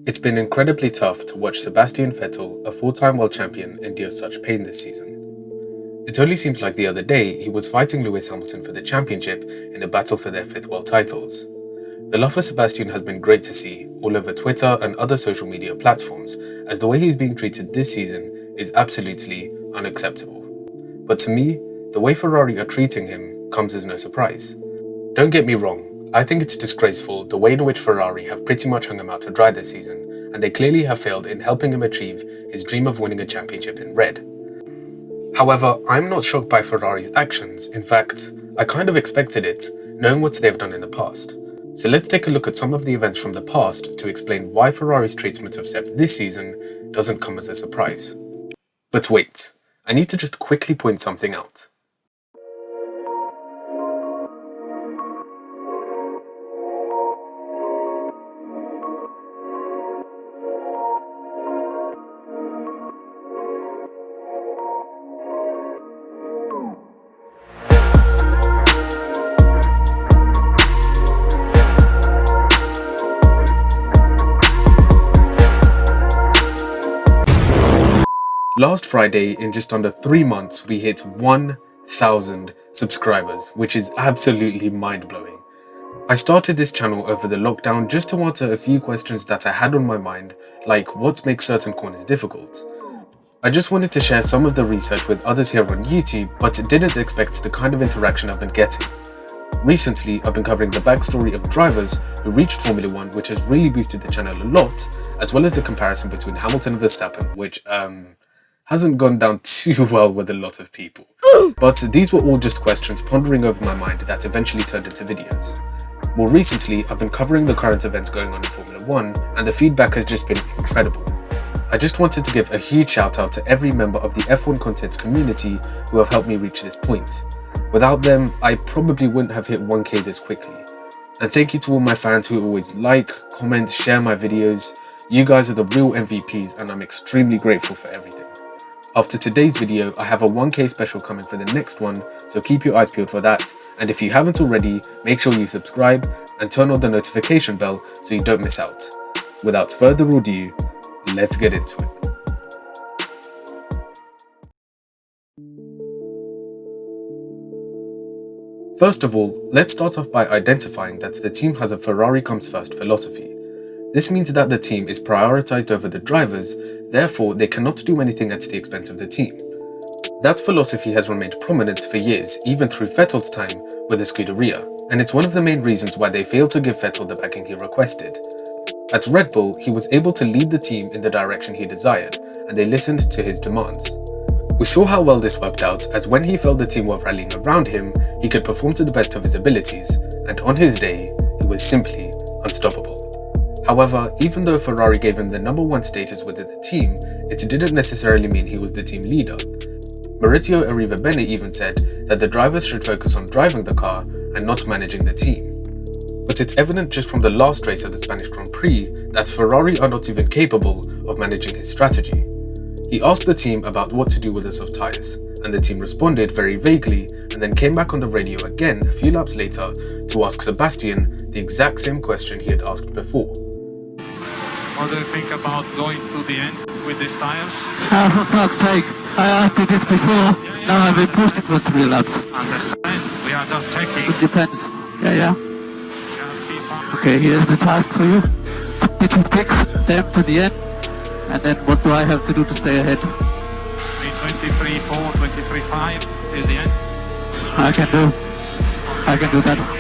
It's been incredibly tough to watch Sebastian Vettel, a four-time world champion, endure such pain this season. It only seems like the other day he was fighting Lewis Hamilton for the championship in a battle for their fifth world titles. The love for Sebastian has been great to see all over Twitter and other social media platforms, as the way he's being treated this season is absolutely unacceptable. But to me, the way Ferrari are treating him comes as no surprise. Don't get me wrong, I think it's disgraceful the way in which Ferrari have pretty much hung him out to dry this season, and they clearly have failed in helping him achieve his dream of winning a championship in red. However, I'm not shocked by Ferrari's actions. In fact, I kind of expected it, knowing what they've done in the past. So let's take a look at some of the events from the past to explain why Ferrari's treatment of Seb this season doesn't come as a surprise. But wait, I need to just quickly point something out. Last Friday, in just under 3 months, we hit 1,000 subscribers, which is absolutely mind-blowing. I started this channel over the lockdown just to answer a few questions that I had on my mind, like what makes certain corners difficult. I just wanted to share some of the research with others here on YouTube, but didn't expect the kind of interaction I've been getting. Recently, I've been covering the backstory of drivers who reached Formula 1, which has really boosted the channel a lot, as well as the comparison between Hamilton and Verstappen, which hasn't gone down too well with a lot of people. But these were all just questions pondering over my mind that eventually turned into videos. More recently, I've been covering the current events going on in Formula 1, and the feedback has just been incredible. I just wanted to give a huge shout out to every member of the F1 content community who have helped me reach this point. Without them, I probably wouldn't have hit 1K this quickly. And thank you to all my fans who always like, comment, share my videos. You guys are the real MVPs, and I'm extremely grateful for everything. After today's video, I have a 1K special coming for the next one, so keep your eyes peeled for that. And if you haven't already, make sure you subscribe and turn on the notification bell so you don't miss out. Without further ado, let's get into it. First of all, let's start off by identifying that the team has a Ferrari comes first philosophy. This means that the team is prioritized over the drivers, therefore they cannot do anything at the expense of the team. That philosophy has remained prominent for years, even through Vettel's time with the Scuderia, and it's one of the main reasons why they failed to give Vettel the backing he requested. At Red Bull, he was able to lead the team in the direction he desired, and they listened to his demands. We saw how well this worked out, as when he felt the team were rallying around him, he could perform to the best of his abilities, and on his day, he was simply unstoppable. However, even though Ferrari gave him the number one status within the team, it didn't necessarily mean he was the team leader. Maurizio Arrivabene even said that the drivers should focus on driving the car and not managing the team. But it's evident just from the last race of the Spanish Grand Prix that Ferrari are not even capable of managing his strategy. He asked the team about what to do with the soft tyres, and the team responded very vaguely and then came back on the radio again a few laps later to ask Sebastian the exact same question he had asked before. What do you think about going to the end with these tires? For fuck's sake, I asked you this before. Now I've been pushing for 3 laps. Understand? We are just checking. It depends. Yeah. Just keep on. Okay, here's the task for you. Need to fix them to the end. And then what do I have to do to stay ahead? 23.4, 23.5 is the end. I can do that.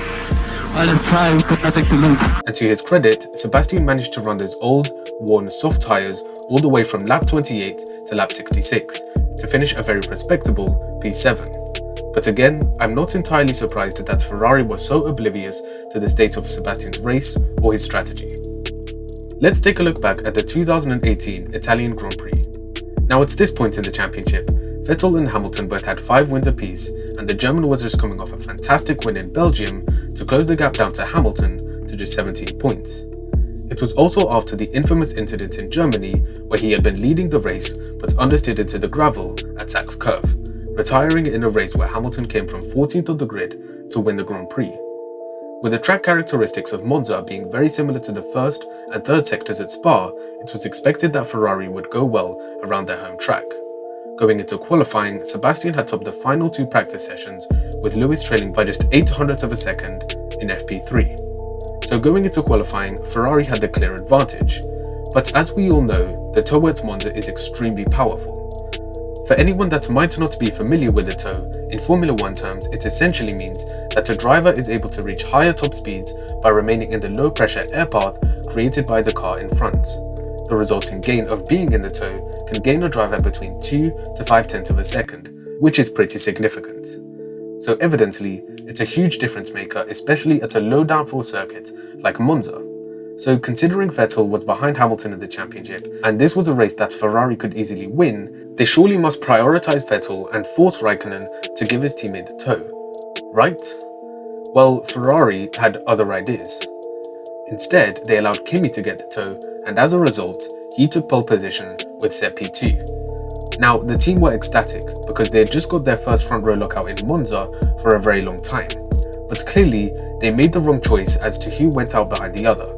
Well, let's try, we've got nothing to lose. And to his credit, Sebastian managed to run those old, worn soft tyres all the way from lap 28 to lap 66 to finish a very respectable P7. But again, I'm not entirely surprised that Ferrari was so oblivious to the state of Sebastian's race or his strategy. Let's take a look back at the 2018 Italian Grand Prix. Now at this point in the championship, Vettel and Hamilton both had 5 wins apiece, and the German was just coming off a fantastic win in Belgium to close the gap down to Hamilton to just 17 points. It was also after the infamous incident in Germany where he had been leading the race but understeered into the gravel at Sachs Curve, retiring in a race where Hamilton came from 14th on the grid to win the Grand Prix. With the track characteristics of Monza being very similar to the first and third sectors at Spa, it was expected that Ferrari would go well around their home track. Going into qualifying, Sebastian had topped the final 2 practice sessions, with Lewis trailing by just 0.08 of a second in FP3. So going into qualifying, Ferrari had the clear advantage. But as we all know, the tow at Monza is extremely powerful. For anyone that might not be familiar with the tow, in Formula 1 terms, it essentially means that a driver is able to reach higher top speeds by remaining in the low pressure air path created by the car in front. The resulting gain of being in the tow can gain a driver between 2 to 0.5 of a second, which is pretty significant. So evidently, it's a huge difference maker, especially at a low downforce circuit like Monza. So considering Vettel was behind Hamilton in the championship, and this was a race that Ferrari could easily win, they surely must prioritize Vettel and force Raikkonen to give his teammate the tow, right? Well, Ferrari had other ideas. Instead, they allowed Kimi to get the tow, and as a result, he took pole position with Seb P2. Now, the team were ecstatic because they had just got their first front row lockout in Monza for a very long time, but clearly they made the wrong choice as to who went out behind the other.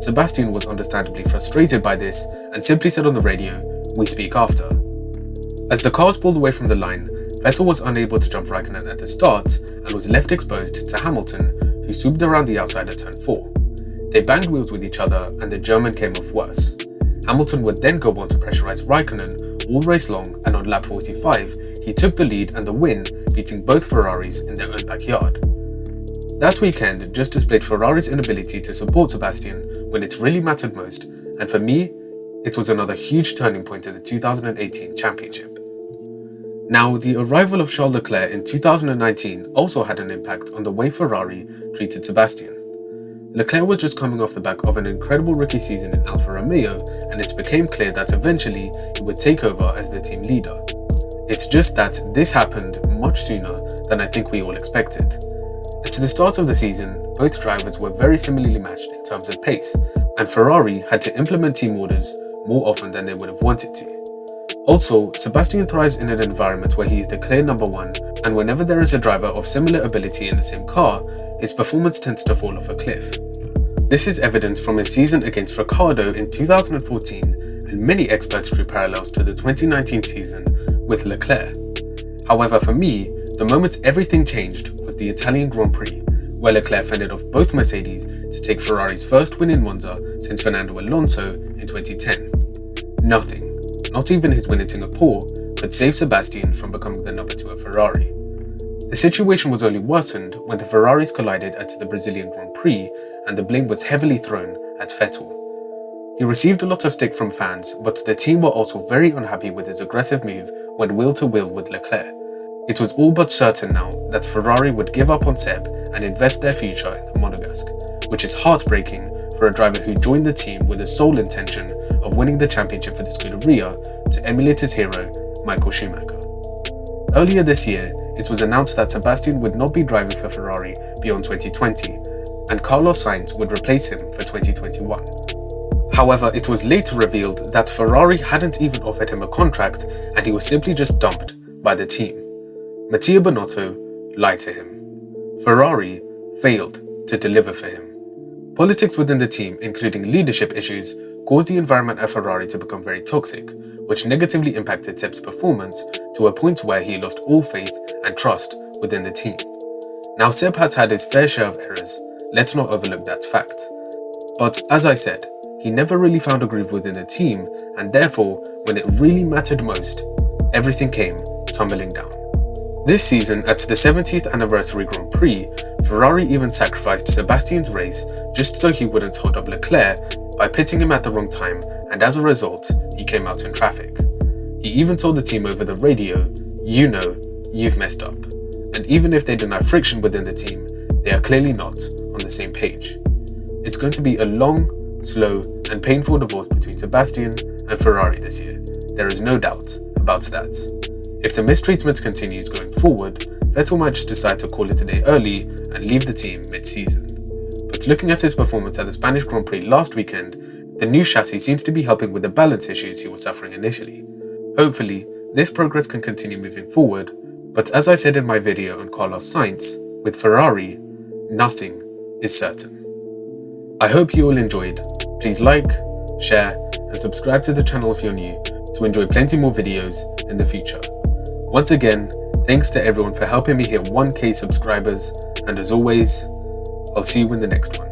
Sebastian was understandably frustrated by this and simply said on the radio, "We speak after." As the cars pulled away from the line, Vettel was unable to jump Raikkonen at the start and was left exposed to Hamilton, who swooped around the outside at turn 4. They banged wheels with each other and the German came off worse. Hamilton would then go on to pressurize Raikkonen all race long, and on lap 45, he took the lead and the win, beating both Ferraris in their own backyard. That weekend just displayed Ferrari's inability to support Sebastian when it really mattered most, and for me, it was another huge turning point in the 2018 championship. Now, the arrival of Charles Leclerc in 2019 also had an impact on the way Ferrari treated Sebastian. Leclerc was just coming off the back of an incredible rookie season in Alfa Romeo, and it became clear that eventually he would take over as the team leader. It's just that this happened much sooner than I think we all expected. At the start of the season, both drivers were very similarly matched in terms of pace, and Ferrari had to implement team orders more often than they would have wanted to. Also, Sebastian thrives in an environment where he is the clear number one, and whenever there is a driver of similar ability in the same car, his performance tends to fall off a cliff. This is evident from his season against Ricciardo in 2014, and many experts drew parallels to the 2019 season with Leclerc. However, for me, the moment everything changed was the Italian Grand Prix, where Leclerc fended off both Mercedes to take Ferrari's first win in Monza since Fernando Alonso in 2010. Nothing, not even his win in Singapore, could save Sebastian from becoming the number 2 at Ferrari. The situation was only worsened when the Ferraris collided at the Brazilian Grand Prix and the blame was heavily thrown at Vettel. He received a lot of stick from fans, but the team were also very unhappy with his aggressive move when wheel-to-wheel with Leclerc. It was all but certain now that Ferrari would give up on Seb and invest their future in the Monegasque, which is heartbreaking for a driver who joined the team with the sole intention of winning the championship for the Scuderia to emulate his hero, Michael Schumacher. Earlier this year, it was announced that Sebastian would not be driving for Ferrari beyond 2020, and Carlos Sainz would replace him for 2021. However, it was later revealed that Ferrari hadn't even offered him a contract and he was simply just dumped by the team. Mattia Binotto lied to him. Ferrari failed to deliver for him. Politics within the team, including leadership issues, caused the environment at Ferrari to become very toxic, which negatively impacted Seb's performance to a point where he lost all faith and trust within the team. Now, Seb has had his fair share of errors, let's not overlook that fact. But as I said, he never really found a groove within the team, and therefore, when it really mattered most, everything came tumbling down. This season, at the 70th anniversary Grand Prix, Ferrari even sacrificed Sebastian's race just so he wouldn't hold up Leclerc by pitting him at the wrong time, and as a result, he came out in traffic. He even told the team over the radio, "You know, you've messed up." And even if they deny friction within the team, they are clearly not on the same page. It's going to be a long, slow, and painful divorce between Sebastian and Ferrari this year. There is no doubt about that. If the mistreatment continues going forward, Vettel might just decide to call it a day early and leave the team mid-season. But looking at his performance at the Spanish Grand Prix last weekend, the new chassis seems to be helping with the balance issues he was suffering initially. Hopefully, this progress can continue moving forward, but as I said in my video on Carlos Sainz, with Ferrari, nothing is certain. I hope you all enjoyed. Please like, share, and subscribe to the channel if you're new to enjoy plenty more videos in the future. Once again, thanks to everyone for helping me hit 1K subscribers, and as always, I'll see you in the next one.